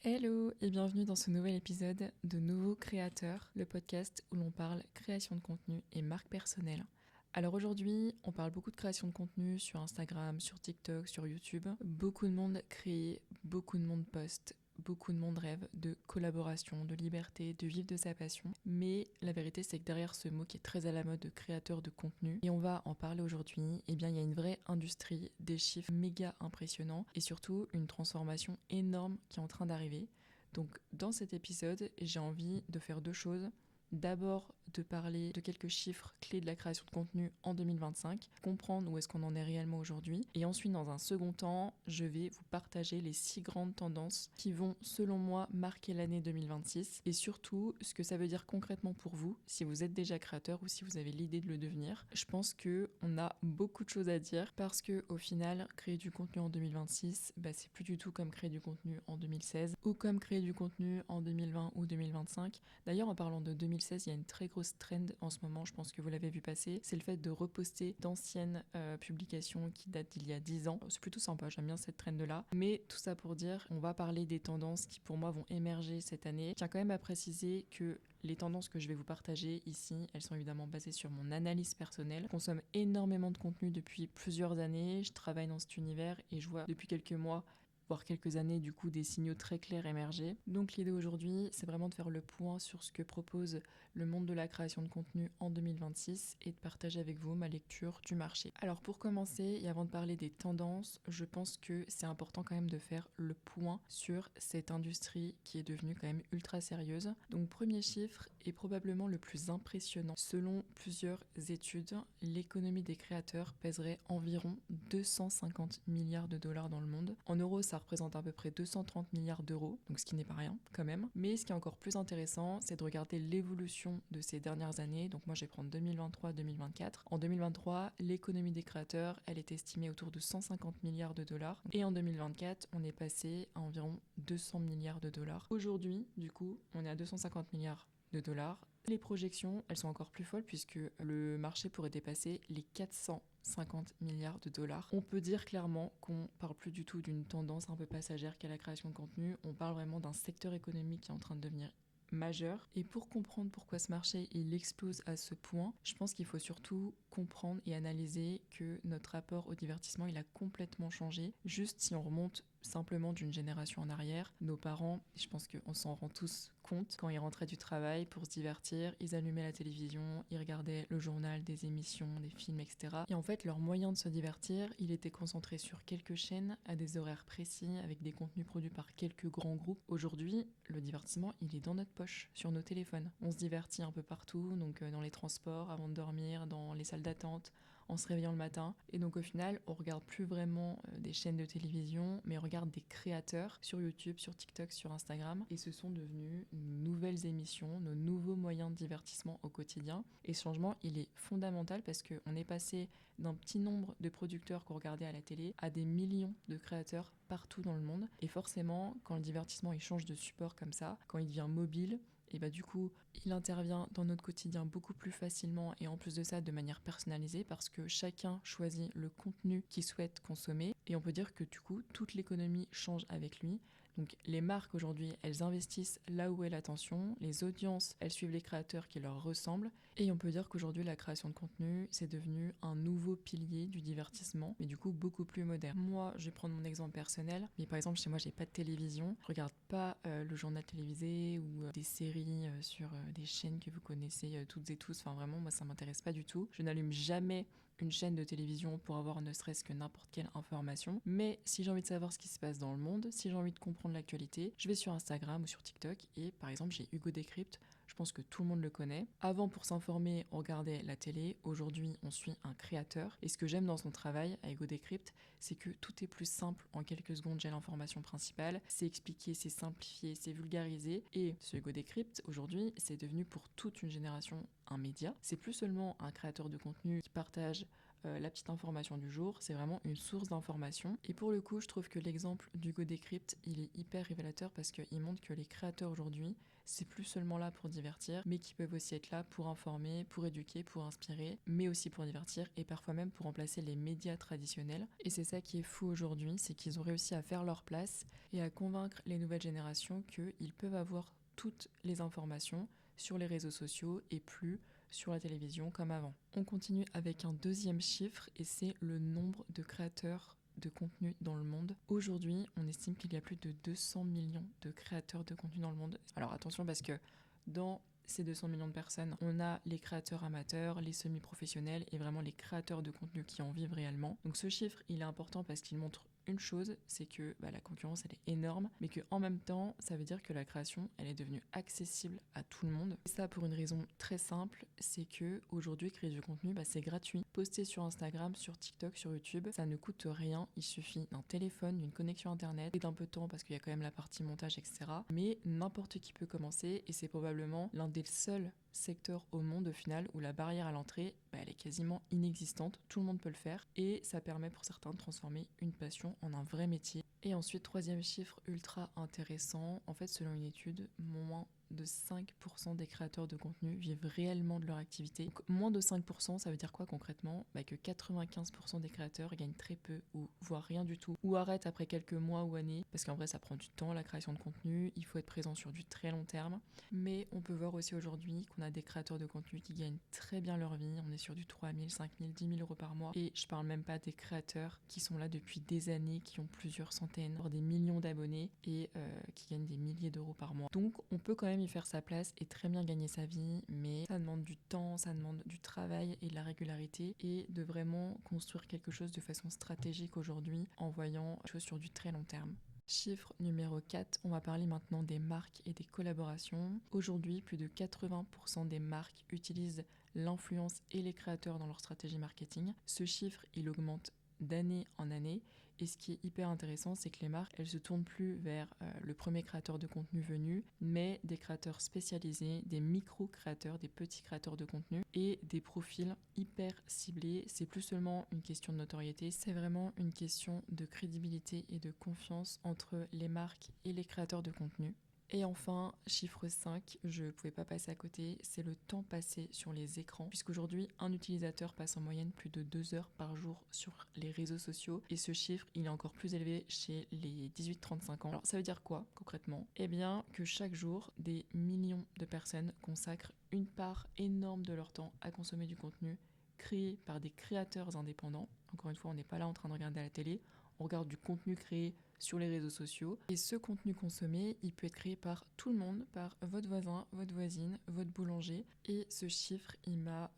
Hello et bienvenue dans ce nouvel épisode de Nouveaux Créateurs, le podcast où l'on parle création de contenu et marque personnelle. Alors aujourd'hui, on parle beaucoup de création de contenu sur Instagram, sur TikTok, sur YouTube. Beaucoup de monde crée, beaucoup de monde poste, beaucoup de monde rêve de collaboration, de liberté, de vivre de sa passion. Mais la vérité, c'est que derrière ce mot qui est très à la mode de créateur de contenu, et on va en parler aujourd'hui, eh bien il y a une vraie industrie, des chiffres méga impressionnants et surtout une transformation énorme qui est en train d'arriver. Donc dans cet épisode, j'ai envie de faire deux choses. D'abord, de parler de quelques chiffres clés de la création de contenu en 2025, comprendre où est-ce qu'on en est réellement aujourd'hui. Et ensuite, dans un second temps, je vais vous partager les 6 grandes tendances qui vont, selon moi, marquer l'année 2026 et surtout ce que ça veut dire concrètement pour vous, si vous êtes déjà créateur ou si vous avez l'idée de le devenir. Je pense qu'on a beaucoup de choses à dire parce que au final, créer du contenu en 2026, c'est plus du tout comme créer du contenu en 2016 ou comme créer du contenu en 2020 ou 2025. D'ailleurs, en parlant de 2016, il y a une très grosse trend en ce moment, je pense que vous l'avez vu passer, c'est le fait de reposter d'anciennes publications qui datent d'il y a 10 ans. C'est plutôt sympa, j'aime bien cette trend-là. Mais tout ça pour dire, on va parler des tendances qui pour moi vont émerger cette année. Je tiens quand même à préciser que les tendances que je vais vous partager ici, elles sont évidemment basées sur mon analyse personnelle. Je consomme énormément de contenu depuis plusieurs années, je travaille dans cet univers et je vois depuis quelques mois voire quelques années du coup des signaux très clairs émerger. Donc l'idée aujourd'hui, c'est vraiment de faire le point sur ce que propose le monde de la création de contenu en 2026 et de partager avec vous ma lecture du marché. Alors pour commencer, et avant de parler des tendances, je pense que c'est important quand même de faire le point sur cette industrie qui est devenue quand même ultra sérieuse. Donc premier chiffre est probablement le plus impressionnant. Selon plusieurs études, l'économie des créateurs pèserait environ 250 milliards de dollars dans le monde. En euros, ça représente à peu près 230 milliards d'euros, donc ce qui n'est pas rien quand même. Mais ce qui est encore plus intéressant, c'est de regarder l'évolution de ces dernières années. Donc moi, je vais prendre 2023-2024. En 2023, l'économie des créateurs, elle est estimée autour de 150 milliards de dollars. Et en 2024, on est passé à environ 200 milliards de dollars. Aujourd'hui, du coup, on est à 250 milliards de dollars. Les projections, elles sont encore plus folles puisque le marché pourrait dépasser les 450 milliards de dollars. On peut dire clairement qu'on parle plus du tout d'une tendance un peu passagère qu'à la création de contenu, on parle vraiment d'un secteur économique qui est en train de devenir majeur. Et pour comprendre pourquoi ce marché il explose à ce point, je pense qu'il faut surtout comprendre et analyser que notre rapport au divertissement il a complètement changé. Juste si on remonte simplement d'une génération en arrière, nos parents, je pense qu'on s'en rend tous compte, quand ils rentraient du travail pour se divertir, ils allumaient la télévision, ils regardaient le journal, des émissions, des films, etc. Et en fait, leur moyen de se divertir, il était concentré sur quelques chaînes, à des horaires précis, avec des contenus produits par quelques grands groupes. Aujourd'hui, le divertissement, il est dans notre poche, sur nos téléphones. On se divertit un peu partout, donc dans les transports, avant de dormir, dans les salles d'attente, en se réveillant le matin. Et donc au final, on regarde plus vraiment des chaînes de télévision, mais on regarde des créateurs sur YouTube, sur TikTok, sur Instagram. Et ce sont devenus nos nouvelles émissions, nos nouveaux moyens de divertissement au quotidien. Et ce changement, il est fondamental parce qu'on est passé d'un petit nombre de producteurs qu'on regardait à la télé à des millions de créateurs partout dans le monde. Et forcément, quand le divertissement il change de support comme ça, quand il devient mobile, et du coup, il intervient dans notre quotidien beaucoup plus facilement et en plus de ça de manière personnalisée parce que chacun choisit le contenu qu'il souhaite consommer et on peut dire que du coup, toute l'économie change avec lui. Donc les marques aujourd'hui, elles investissent là où est l'attention, les audiences, elles suivent les créateurs qui leur ressemblent et on peut dire qu'aujourd'hui la création de contenu, c'est devenu un nouveau pilier du divertissement, mais du coup beaucoup plus moderne. Moi, je vais prendre mon exemple personnel, mais par exemple chez moi, j'ai pas de télévision, je regarde pas le journal télévisé ou des séries sur des chaînes que vous connaissez toutes et tous, enfin vraiment moi ça m'intéresse pas du tout. Je n'allume jamais une chaîne de télévision pour avoir ne serait-ce que n'importe quelle information. Mais si j'ai envie de savoir ce qui se passe dans le monde, si j'ai envie de comprendre l'actualité, je vais sur Instagram ou sur TikTok et par exemple j'ai Hugo Décrypte. Je pense que tout le monde le connaît. Avant, pour s'informer, on regardait la télé. Aujourd'hui, on suit un créateur. Et ce que j'aime dans son travail à Hugo Décrypte, c'est que tout est plus simple. En quelques secondes, j'ai l'information principale. C'est expliqué, c'est simplifié, c'est vulgarisé. Et ce Hugo Décrypte, aujourd'hui, c'est devenu pour toute une génération un média. C'est plus seulement un créateur de contenu qui partage la petite information du jour, c'est vraiment une source d'information. Et pour le coup, je trouve que l'exemple d'Hugo Décrypte, il est hyper révélateur parce qu'il montre que les créateurs aujourd'hui, c'est plus seulement là pour divertir, mais qui peuvent aussi être là pour informer, pour éduquer, pour inspirer, mais aussi pour divertir et parfois même pour remplacer les médias traditionnels. Et c'est ça qui est fou aujourd'hui, c'est qu'ils ont réussi à faire leur place et à convaincre les nouvelles générations qu'ils peuvent avoir toutes les informations sur les réseaux sociaux et plus sur la télévision comme avant. On continue avec un deuxième chiffre et c'est le nombre de créateurs de contenu dans le monde. Aujourd'hui, on estime qu'il y a plus de 200 millions de créateurs de contenu dans le monde. Alors attention parce que dans ces 200 millions de personnes, on a les créateurs amateurs, les semi-professionnels et vraiment les créateurs de contenu qui en vivent réellement. Donc ce chiffre, il est important parce qu'il montre une chose, c'est que la concurrence elle est énorme, mais qu'en même temps, ça veut dire que la création elle est devenue accessible à tout le monde. Et ça pour une raison très simple, c'est que aujourd'hui créer du contenu c'est gratuit. Poster sur Instagram, sur TikTok, sur YouTube, ça ne coûte rien. Il suffit d'un téléphone, d'une connexion internet et d'un peu de temps parce qu'il y a quand même la partie montage, etc. Mais n'importe qui peut commencer et c'est probablement l'un des seuls secteur au monde au final où la barrière à l'entrée elle est quasiment inexistante, tout le monde peut le faire et ça permet pour certains de transformer une passion en un vrai métier. Et ensuite, troisième chiffre ultra intéressant, en fait selon une étude, moins de 5% des créateurs de contenu vivent réellement de leur activité. Donc, moins de 5%, ça veut dire quoi concrètement ? Que 95% des créateurs gagnent très peu ou voire rien du tout, ou arrêtent après quelques mois ou années, parce qu'en vrai ça prend du temps la création de contenu, il faut être présent sur du très long terme. Mais on peut voir aussi aujourd'hui qu'on a des créateurs de contenu qui gagnent très bien leur vie, on est sur du 3 000, 5 000, 10 000 euros par mois, et je parle même pas des créateurs qui sont là depuis des années, qui ont plusieurs centaines, voire des millions d'abonnés, et qui gagnent des milliers d'euros par mois. Donc on peut quand même y faire sa place et très bien gagner sa vie, mais ça demande du temps, ça demande du travail et de la régularité, et de vraiment construire quelque chose de façon stratégique aujourd'hui, en voyant les choses sur du très long terme. Chiffre numéro 4, on va parler maintenant des marques et des collaborations. Aujourd'hui, plus de 80% des marques utilisent l'influence et les créateurs dans leur stratégie marketing. Ce chiffre, il augmente d'année en année. Et ce qui est hyper intéressant, c'est que les marques, elles se tournent plus vers le premier créateur de contenu venu, mais des créateurs spécialisés, des micro-créateurs, des petits créateurs de contenu et des profils hyper ciblés. C'est plus seulement une question de notoriété, c'est vraiment une question de crédibilité et de confiance entre les marques et les créateurs de contenu. Et enfin, chiffre 5, je ne pouvais pas passer à côté, c'est le temps passé sur les écrans, puisqu'aujourd'hui, un utilisateur passe en moyenne plus de 2 heures par jour sur les réseaux sociaux, et ce chiffre, il est encore plus élevé chez les 18-35 ans. Alors ça veut dire quoi, concrètement ? Eh bien, que chaque jour, des millions de personnes consacrent une part énorme de leur temps à consommer du contenu créé par des créateurs indépendants. Encore une fois, on n'est pas là en train de regarder à la télé, on regarde du contenu créé sur les réseaux sociaux. Et ce contenu consommé, il peut être créé par tout le monde, par votre voisin, votre voisine, votre boulanger. Et ce chiffre, il m'a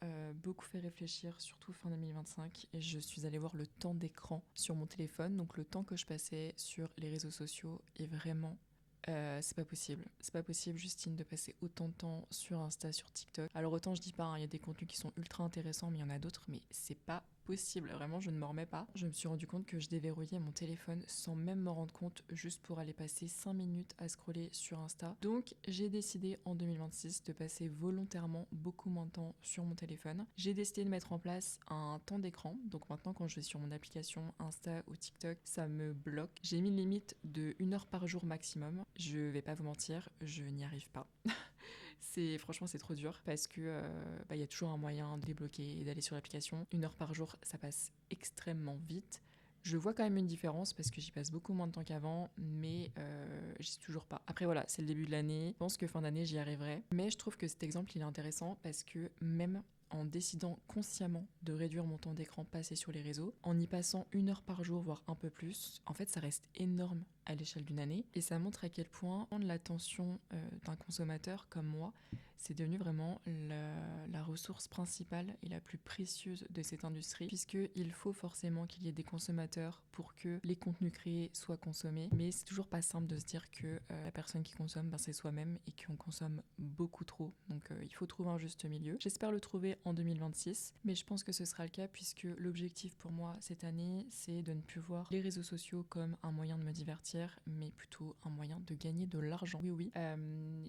beaucoup fait réfléchir, surtout fin 2025. Et je suis allée voir le temps d'écran sur mon téléphone. Donc le temps que je passais sur les réseaux sociaux est vraiment... c'est pas possible. C'est pas possible, Justine, de passer autant de temps sur Insta, sur TikTok. Alors autant je dis pas, il y a des contenus qui sont ultra intéressants, mais il y en a d'autres, mais c'est pas possible. Vraiment, je ne m'en remets pas. Je me suis rendu compte que je déverrouillais mon téléphone sans même m'en rendre compte, juste pour aller passer 5 minutes à scroller sur Insta. Donc j'ai décidé en 2026 de passer volontairement beaucoup moins de temps sur mon téléphone. J'ai décidé de mettre en place un temps d'écran. Donc maintenant, quand je vais sur mon application Insta ou TikTok, ça me bloque. J'ai mis une limite de 1 heure par jour maximum. Je vais pas vous mentir, je n'y arrive pas. Franchement, c'est trop dur parce que y a toujours un moyen de débloquer et d'aller sur l'application. 1 heure par jour, ça passe extrêmement vite. Je vois quand même une différence parce que j'y passe beaucoup moins de temps qu'avant, mais j'y suis toujours pas. Après voilà, c'est le début de l'année. Je pense que fin d'année, j'y arriverai. Mais je trouve que cet exemple, il est intéressant parce que même en décidant consciemment de réduire mon temps d'écran passé sur les réseaux, en y passant 1 heure par jour, voire un peu plus, en fait, ça reste énorme à l'échelle d'une année. Et ça montre à quel point l'attention d'un consommateur comme moi, c'est devenu vraiment la ressource principale et la plus précieuse de cette industrie, puisqu'il faut forcément qu'il y ait des consommateurs pour que les contenus créés soient consommés. Mais c'est toujours pas simple de se dire que la personne qui consomme, c'est soi-même et qu'on consomme beaucoup trop. Donc il faut trouver un juste milieu. J'espère le trouver en 2026, mais je pense que ce sera le cas puisque l'objectif pour moi cette année, c'est de ne plus voir les réseaux sociaux comme un moyen de me divertir, divertir, mais plutôt un moyen de gagner de l'argent. Oui, oui.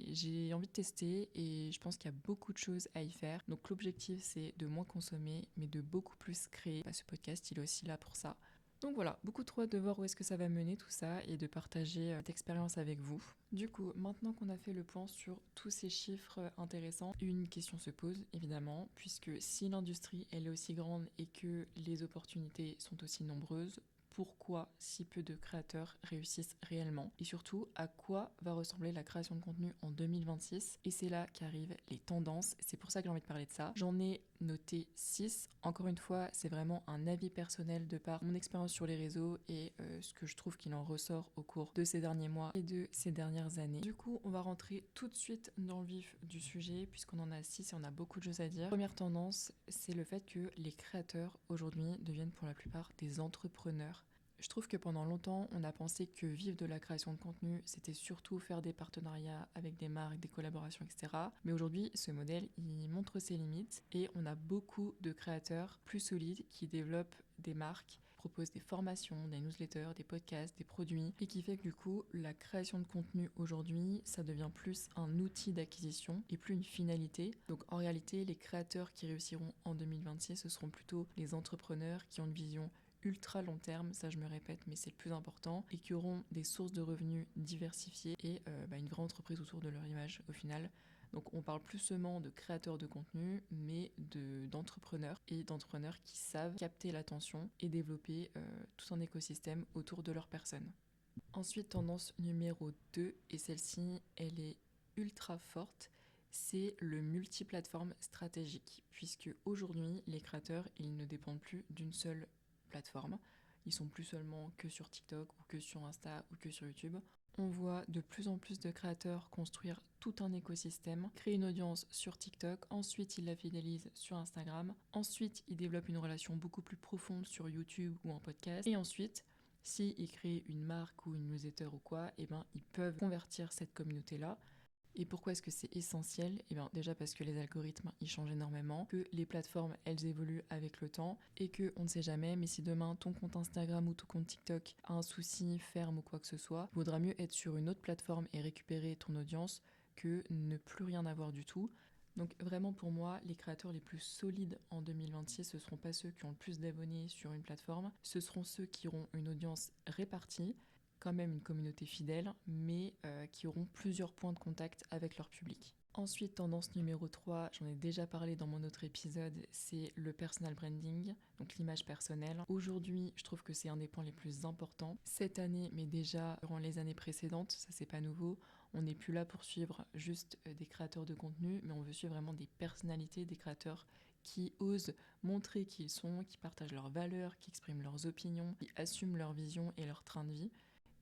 J'ai envie de tester et je pense qu'il y a beaucoup de choses à y faire. Donc l'objectif, c'est de moins consommer, mais de beaucoup plus créer. Ce podcast, il est aussi là pour ça. Donc voilà, beaucoup trop hâte de voir où est-ce que ça va mener tout ça et de partager cette expérience avec vous. Du coup, maintenant qu'on a fait le point sur tous ces chiffres intéressants, une question se pose évidemment, puisque si l'industrie elle est aussi grande et que les opportunités sont aussi nombreuses, pourquoi si peu de créateurs réussissent réellement et surtout à quoi va ressembler la création de contenu en 2026 et c'est là qu'arrivent les tendances, c'est pour ça que j'ai envie de parler de ça. J'en ai noté 6, encore une fois c'est vraiment un avis personnel de par mon expérience sur les réseaux et ce que je trouve qu'il en ressort au cours de ces derniers mois et de ces dernières années. Du coup on va rentrer tout de suite dans le vif du sujet puisqu'on en a 6 et on a beaucoup de choses à dire. Première tendance, c'est le fait que les créateurs aujourd'hui deviennent pour la plupart des entrepreneurs. Je trouve que pendant longtemps, on a pensé que vivre de la création de contenu, c'était surtout faire des partenariats avec des marques, des collaborations, etc. Mais aujourd'hui, ce modèle, il montre ses limites et on a beaucoup de créateurs plus solides qui développent des marques, proposent des formations, des newsletters, des podcasts, des produits, et qui fait que du coup, la création de contenu aujourd'hui, ça devient plus un outil d'acquisition et plus une finalité. Donc en réalité, les créateurs qui réussiront en 2026, ce seront plutôt les entrepreneurs qui ont une vision ultra long terme, ça je me répète mais c'est le plus important, et qui auront des sources de revenus diversifiées et une vraie entreprise autour de leur image au final. Donc on parle plus seulement de créateurs de contenu mais d'entrepreneurs et d'entrepreneurs qui savent capter l'attention et développer tout un écosystème autour de leur personne. Ensuite, tendance numéro 2, et celle-ci elle est ultra forte, c'est le multiplateforme stratégique, puisque aujourd'hui les créateurs ils ne dépendent plus d'une seule plateforme. Ils sont plus seulement que sur TikTok ou que sur Insta ou que sur YouTube. On voit de plus en plus de créateurs construire tout un écosystème, créer une audience sur TikTok, ensuite ils la fidélisent sur Instagram, ensuite ils développent une relation beaucoup plus profonde sur YouTube ou en podcast, et ensuite, s'ils créent une marque ou une newsletter ou quoi, ils peuvent convertir cette communauté-là. Et pourquoi est-ce que c'est essentiel ? Eh bien déjà parce que les algorithmes ils changent énormément, que les plateformes elles évoluent avec le temps et que on ne sait jamais, mais si demain ton compte Instagram ou ton compte TikTok a un souci, ferme ou quoi que ce soit, il vaudra mieux être sur une autre plateforme et récupérer ton audience que ne plus rien avoir du tout. Donc vraiment pour moi, les créateurs les plus solides en 2026, ce ne seront pas ceux qui ont le plus d'abonnés sur une plateforme, ce seront ceux qui auront une audience répartie, quand même une communauté fidèle, mais qui auront plusieurs points de contact avec leur public. Ensuite, tendance numéro 3, j'en ai déjà parlé dans mon autre épisode, c'est le personal branding, donc l'image personnelle. Aujourd'hui, je trouve que c'est un des points les plus importants. Cette année, mais déjà durant les années précédentes, ça c'est pas nouveau, on n'est plus là pour suivre juste des créateurs de contenu, mais on veut suivre vraiment des personnalités, des créateurs qui osent montrer qui ils sont, qui partagent leurs valeurs, qui expriment leurs opinions, qui assument leur vision et leur train de vie.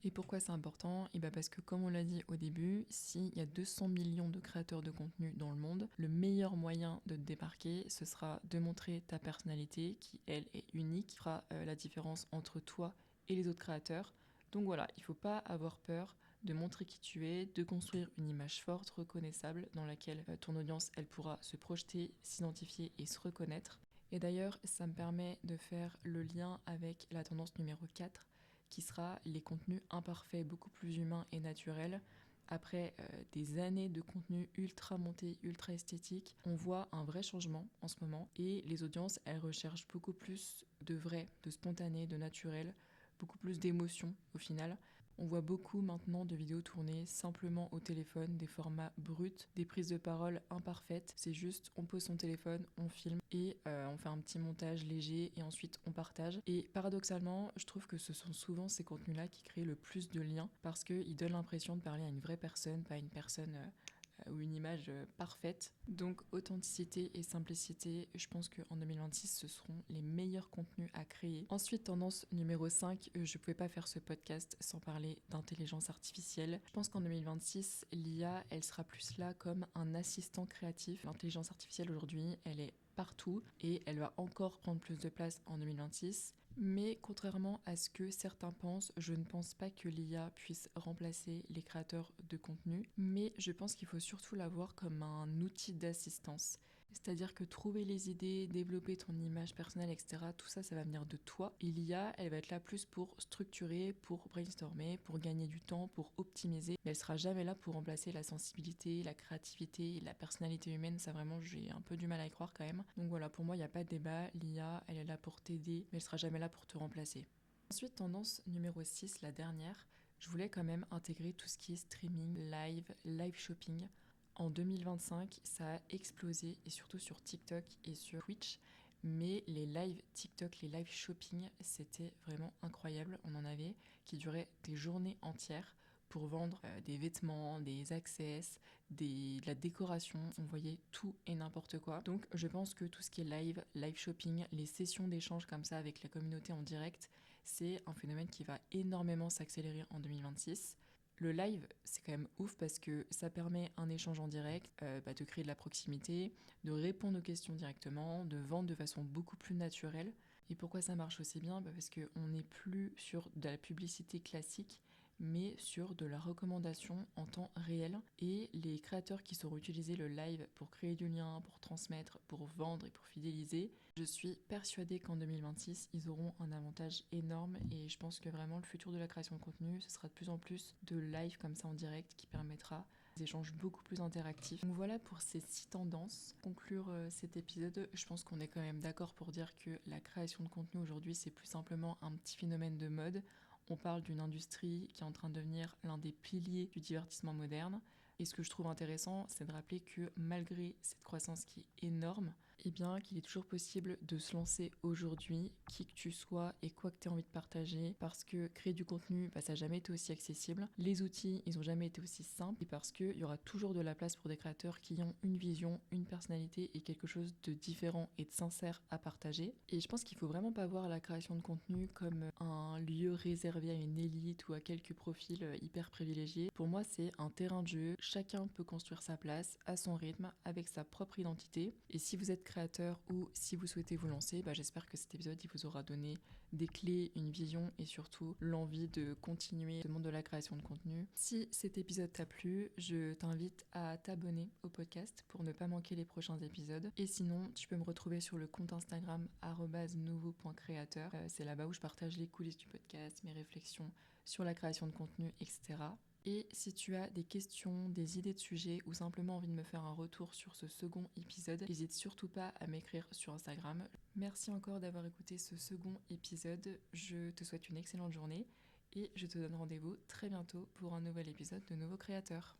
Et pourquoi c'est important ? Parce que comme on l'a dit au début, s'il y a 200 millions de créateurs de contenu dans le monde, le meilleur moyen de te démarquer, ce sera de montrer ta personnalité qui, elle, est unique, qui fera la différence entre toi et les autres créateurs. Donc voilà, il ne faut pas avoir peur de montrer qui tu es, de construire une image forte, reconnaissable, dans laquelle ton audience, elle pourra se projeter, s'identifier et se reconnaître. Et d'ailleurs, ça me permet de faire le lien avec la tendance numéro 4, qui sera les contenus imparfaits, beaucoup plus humains et naturels. Après des années de contenu ultra monté, ultra esthétique, on voit un vrai changement en ce moment et les audiences, elles recherchent beaucoup plus de vrai, de spontané, de naturel, beaucoup plus d'émotion au final. On voit beaucoup maintenant de vidéos tournées simplement au téléphone, des formats bruts, des prises de parole imparfaites. C'est juste, on pose son téléphone, on filme et on fait un petit montage léger et ensuite on partage. Et paradoxalement, je trouve que ce sont souvent ces contenus-là qui créent le plus de liens parce qu'ils donnent l'impression de parler à une vraie personne, pas à une personne ou une image parfaite. Donc authenticité et simplicité, je pense qu'en 2026, ce seront les meilleurs contenus à créer. Ensuite, tendance numéro 5, je ne pouvais pas faire ce podcast sans parler d'intelligence artificielle. Je pense qu'en 2026, l'IA, elle sera plus là comme un assistant créatif. L'intelligence artificielle aujourd'hui, elle est partout et elle va encore prendre plus de place en 2026. Mais contrairement à ce que certains pensent, je ne pense pas que l'IA puisse remplacer les créateurs de contenu, mais je pense qu'il faut surtout la voir comme un outil d'assistance. C'est-à-dire que trouver les idées, développer ton image personnelle, etc., tout ça, ça va venir de toi. Et l'IA, elle va être là plus pour structurer, pour brainstormer, pour gagner du temps, pour optimiser. Mais elle sera jamais là pour remplacer la sensibilité, la créativité, la personnalité humaine. Ça vraiment, j'ai un peu du mal à y croire quand même. Donc voilà, pour moi, il n'y a pas de débat. L'IA, elle est là pour t'aider, mais elle sera jamais là pour te remplacer. Ensuite, tendance numéro 6, la dernière. Je voulais quand même intégrer tout ce qui est streaming, live shopping. En 2025, ça a explosé, et surtout sur TikTok et sur Twitch. Mais les live TikTok, les live shopping, c'était vraiment incroyable. On en avait qui duraient des journées entières pour vendre des vêtements, des access, de la décoration. On voyait tout et n'importe quoi. Donc je pense que tout ce qui est live shopping, les sessions d'échange comme ça avec la communauté en direct, c'est un phénomène qui va énormément s'accélérer en 2026. Le live, c'est quand même ouf parce que ça permet un échange en direct, de créer de la proximité, de répondre aux questions directement, de vendre de façon beaucoup plus naturelle. Et pourquoi ça marche aussi bien ? Parce qu'on n'est plus sur de la publicité classique, mais sur de la recommandation en temps réel. Et les créateurs qui sauront utiliser le live pour créer du lien, pour transmettre, pour vendre et pour fidéliser, je suis persuadée qu'en 2026, ils auront un avantage énorme et je pense que vraiment le futur de la création de contenu, ce sera de plus en plus de live comme ça en direct qui permettra des échanges beaucoup plus interactifs. Donc voilà pour ces 6 tendances. Pour conclure cet épisode, je pense qu'on est quand même d'accord pour dire que la création de contenu aujourd'hui, c'est plus simplement un petit phénomène de mode. On parle d'une industrie qui est en train de devenir l'un des piliers du divertissement moderne. Et ce que je trouve intéressant, c'est de rappeler que malgré cette croissance qui est énorme, eh bien qu'il est toujours possible de se lancer aujourd'hui, qui que tu sois et quoi que tu aies envie de partager, parce que créer du contenu, ça n'a jamais été aussi accessible. Les outils, ils n'ont jamais été aussi simples, et parce qu'il y aura toujours de la place pour des créateurs qui ont une vision, une personnalité et quelque chose de différent et de sincère à partager. Et je pense qu'il faut vraiment pas voir la création de contenu comme un lieu réservé à une élite ou à quelques profils hyper privilégiés. Pour moi, c'est un terrain de jeu. Chacun peut construire sa place à son rythme, avec sa propre identité. Et si vous êtes créateur ou si vous souhaitez vous lancer, j'espère que cet épisode il vous aura donné des clés, une vision et surtout l'envie de continuer le monde de la création de contenu. Si cet épisode t'a plu, je t'invite à t'abonner au podcast pour ne pas manquer les prochains épisodes. Et sinon, tu peux me retrouver sur le compte Instagram @nouveau.createur. C'est là-bas où je partage les coulisses du podcast, mes réflexions sur la création de contenu, etc. Et si tu as des questions, des idées de sujets ou simplement envie de me faire un retour sur ce second épisode, n'hésite surtout pas à m'écrire sur Instagram. Merci encore d'avoir écouté ce second épisode. Je te souhaite une excellente journée et je te donne rendez-vous très bientôt pour un nouvel épisode de Nouveau Créateur.